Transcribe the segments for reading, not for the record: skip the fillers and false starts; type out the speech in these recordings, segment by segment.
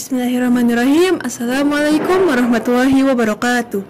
Bismillahirrahmanirrahim. Assalamualaikum warahmatullahi wabarakatuh.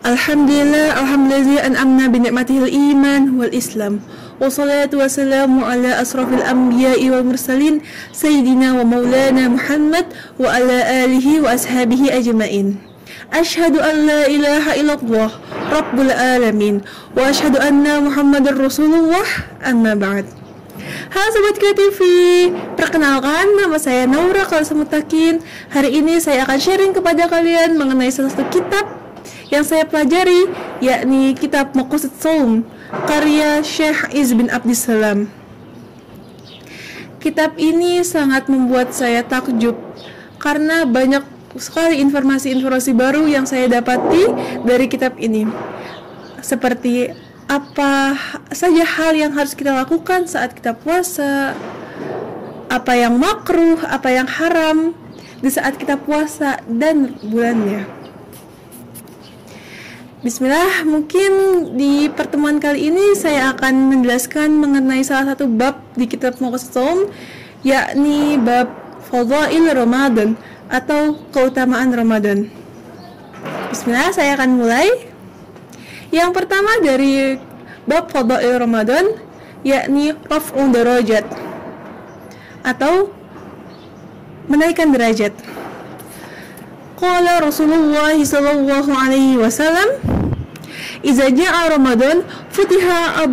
Alhamdulillah an'amna bi ni'matihil iman wal islam. Wassalatu wassalamu ala asrafil anbiya'i wal mursalin sayyidina wa maulana Muhammad wa ala alihi wa ashabihi ajma'in. Ashhadu an la ilaha illallah rabbul alamin wa ashhadu anna Muhammadar Rasulullah, amma ba'd. Halo Sobat KTV, perkenalkan nama saya Naura Kalsamutakin. Hari ini saya akan sharing kepada kalian mengenai salah satu kitab yang saya pelajari, yakni kitab Maqasid Shaum karya Syekh Izz bin Abdissalam. Kitab ini sangat membuat saya takjub karena banyak sekali informasi-informasi baru yang saya dapati dari kitab ini, seperti apa saja hal yang harus kita lakukan saat kita puasa, apa yang makruh, apa yang haram di saat kita puasa dan bulannya. Bismillah, mungkin di pertemuan kali ini saya akan menjelaskan mengenai salah satu bab di kitab Maqasid Shaum, yakni bab Fadail Ramadan atau keutamaan Ramadan. Bismillah, saya akan mulai. Yang pertama dari bab Fadail Ramadan, yakni Raf'un Darajat atau menaikkan derajat. Qala Rasulullah sallallahu alaihi wasallam, "Idza jaa Ramadan futiha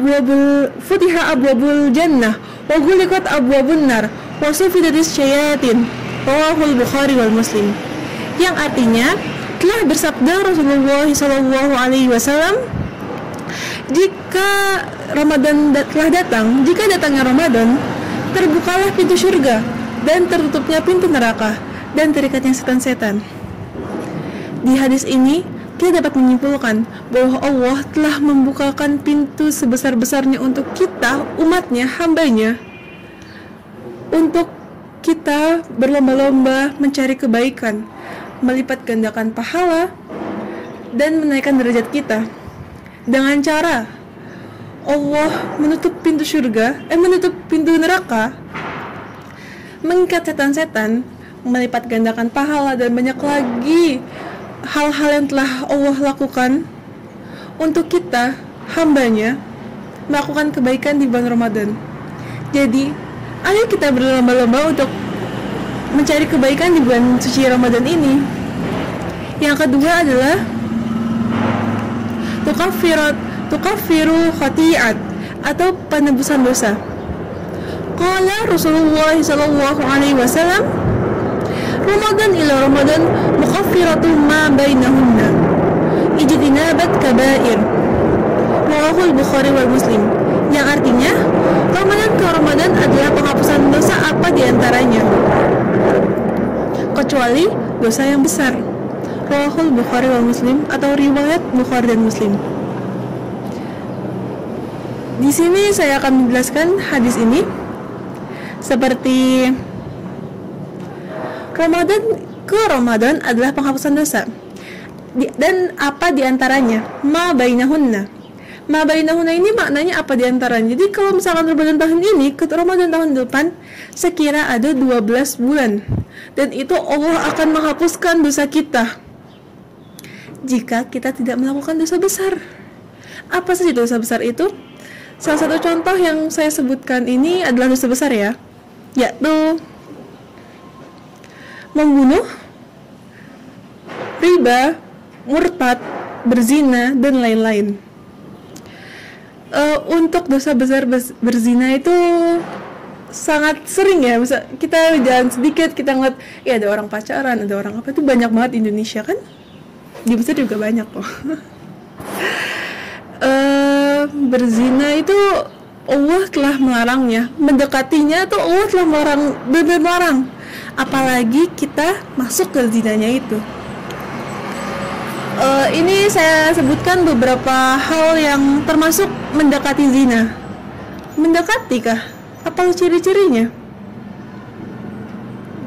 abwabul jannah wa ghuliqat abwabun nar wa sufidatis syayatin." Rawahul Bukhari wal Muslim. Yang artinya, telah bersabda Rasulullah sallallahu alaihi wasallam, jika Ramadan telah datang, jika datangnya Ramadan, terbukalah pintu surga dan tertutupnya pintu neraka dan terikatnya setan-setan. Di hadis ini kita dapat menyimpulkan bahwa Allah telah membukakan pintu sebesar-besarnya untuk kita, umatnya, hambanya, untuk kita berlomba-lomba mencari kebaikan, melipat gandakan pahala, dan menaikkan derajat kita. Dengan cara Allah menutup pintu surga, menutup pintu neraka, mengikat setan-setan, melipat gandakan pahala, dan banyak lagi hal-hal yang telah Allah lakukan untuk kita, hambanya, melakukan kebaikan di bulan Ramadan. Jadi, ayo kita berlomba-lomba untuk mencari kebaikan di bulan suci Ramadan ini. Yang kedua adalah tukaffiru khati'at atau penebusan dosa. Qala Rasulullah sallallahu alaihi wasallam, Ramadan ila Ramadan mukaffiratun ma bainahunna ijtinabat kaba'ir. Rawahul Bukhari wal Muslim. Yang artinya, Ramadan ke Ramadan adalah penghapusan dosa apa diantaranya, kecuali dosa yang besar. Rawahul Bukhari wal Muslim atau riwayat Bukhari dan Muslim. Di sini saya akan menjelaskan hadis ini seperti Ramadan adalah penghapusan dosa. Dan apa diantaranya? Ma bainahunna. Ma bainahunna ini maknanya apa diantaranya? Jadi kalau misalkan Ramadan tahun ini ke Ramadan tahun depan sekira ada 12 bulan, dan itu Allah akan menghapuskan dosa kita jika kita tidak melakukan dosa besar. Apa sih dosa besar itu? Salah satu contoh yang saya sebutkan ini adalah dosa besar ya, yaitu membunuh, riba, murtad, berzina, dan lain-lain. Untuk dosa besar berzina itu sangat sering ya, bisa kita jalan sedikit kita ngeliat, ya ada orang pacaran, ada orang apa, itu banyak banget di Indonesia kan, di Mesir juga banyak kok. Berzina itu Allah telah melarangnya, mendekatinya tuh Allah telah melarang, benar-benar melarang, apalagi kita masuk ke zinanya itu. Ini saya sebutkan beberapa hal yang termasuk mendekati zina. Mendekati kah? Apa ciri-cirinya?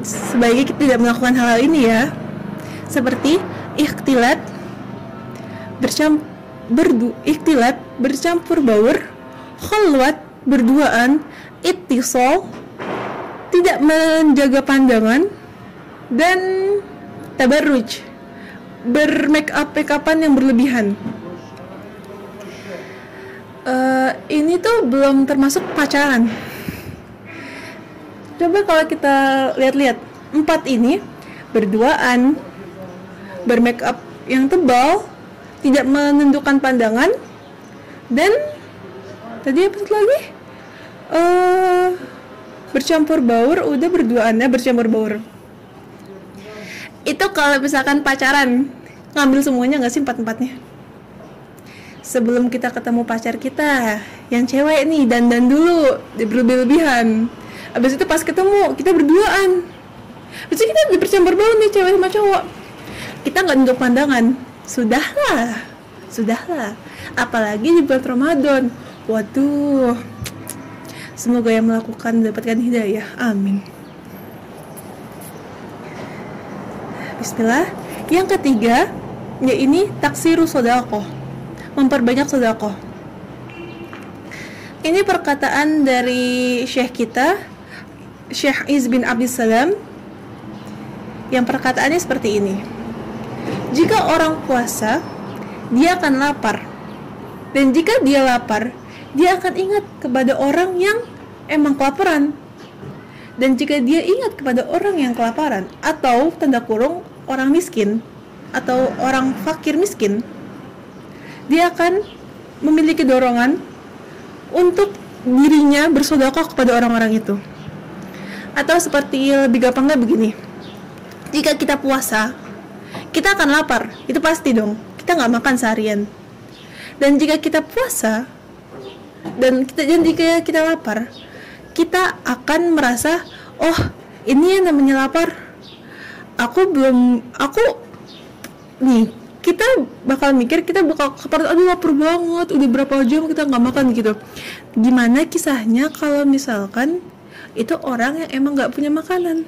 Sebaiknya kita tidak melakukan hal ini ya. Seperti ikhtilat, bercampur baur, khalwat, berduaan, ittisal, tidak menjaga pandangan, dan tabarruj, bermake-up-make-upan yang berlebihan. Ini tuh belum termasuk pacaran. Coba kalau kita lihat-lihat, 4 ini berduaan, bermake up yang tebal, tidak menundukkan pandangan, dan tadi apa lagi? Bercampur baur, udah berduaannya bercampur baur. Itu kalau misalkan pacaran, ngambil semuanya nggak sih 4-4-nya? Sebelum kita ketemu pacar kita yang cewek nih, dandan dulu, berlebih-lebihan. Abis itu pas ketemu, kita berduaan. Abis itu kita bercampur baur nih, cewek sama cowok. Kita nggak nunduk pandangan. Sudahlah. Apalagi di bulan Ramadan. Waduh. Semoga yang melakukan mendapatkan hidayah. Amin. Bismillah. Yang ketiga, ya ini taksiru sodaqoh, memperbanyak sodaqoh. Ini perkataan dari syekh kita, Syekh Iz bin Abdissalam, yang perkataannya seperti ini. Jika orang puasa, dia akan lapar. Dan jika dia lapar, dia akan ingat kepada orang yang emang kelaparan. Dan jika dia ingat kepada orang yang kelaparan, atau tanda kurung orang miskin, atau orang fakir miskin, dia akan memiliki dorongan untuk dirinya bersedekah kepada orang-orang itu. Atau seperti lebih gampangnya begini, jika kita puasa, kita akan lapar, itu pasti dong, kita nggak makan seharian. Dan jika kita puasa, dan jika kita lapar, kita akan merasa, oh ini yang namanya lapar. Kita bakal mikir, kita bakal aduh lapar banget, udah berapa jam kita nggak makan gitu. Gimana kisahnya kalau misalkan itu orang yang emang nggak punya makanan?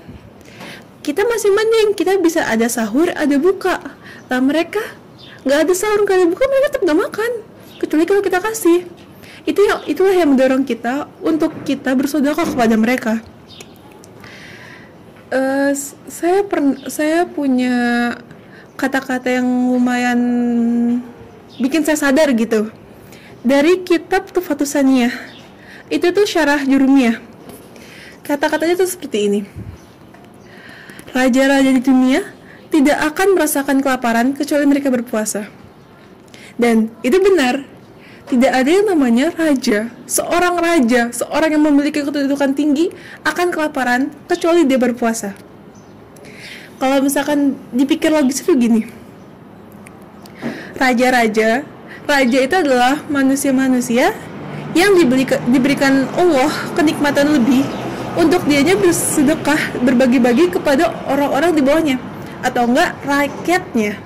Kita masih mending, kita bisa ada sahur, ada buka. Lah mereka nggak ada sahur, nggak ada buka, mereka tetap nggak makan, kecuali kalau kita kasih. Itulah yang mendorong kita untuk kita bersedekah kepada mereka. Saya punya kata-kata yang lumayan bikin saya sadar gitu, dari kitab Tuhfatus Saniyah. Itu tuh syarah Jurumiyah. Kata-katanya tuh seperti ini. Raja-raja di dunia tidak akan merasakan kelaparan kecuali mereka berpuasa. Dan itu benar. Tidak ada yang namanya raja, seorang yang memiliki kedudukan tinggi akan kelaparan kecuali dia berpuasa. Kalau misalkan dipikir logis itu gini, raja itu adalah manusia-manusia yang diberikan Allah kenikmatan lebih untuk dianya bersedekah, berbagi-bagi kepada orang-orang di bawahnya, atau enggak rakyatnya.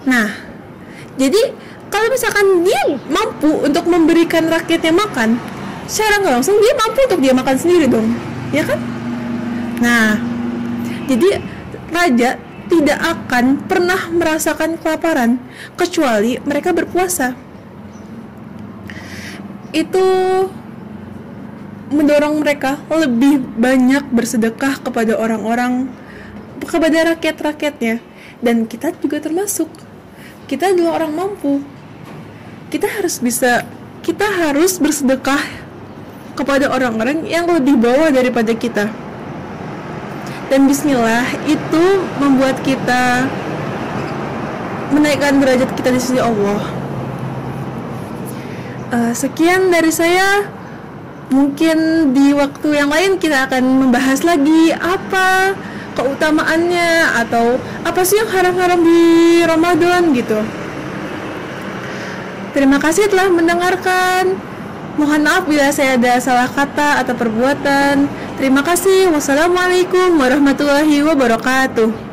Nah, jadi kalau misalkan dia mampu untuk memberikan rakyatnya makan, secara nggak langsung dia mampu untuk dia makan sendiri dong, ya kan? Nah, jadi raja tidak akan pernah merasakan kelaparan kecuali mereka berpuasa. Itu mendorong mereka lebih banyak bersedekah kepada orang-orang, kepada rakyat-rakyatnya. Dan kita juga termasuk. Kita adalah orang mampu. Kita harus bersedekah kepada orang-orang yang lebih bawah daripada kita. Dan bismillah, itu membuat kita menaikkan derajat kita di sisi Allah. Sekian dari saya. Mungkin di waktu yang lain kita akan membahas lagi apa keutamaannya, atau apa sih yang haram-haram di Ramadan gitu. Terima kasih telah mendengarkan. Mohon maaf bila saya ada salah kata atau perbuatan. Terima kasih. Wassalamualaikum warahmatullahi wabarakatuh.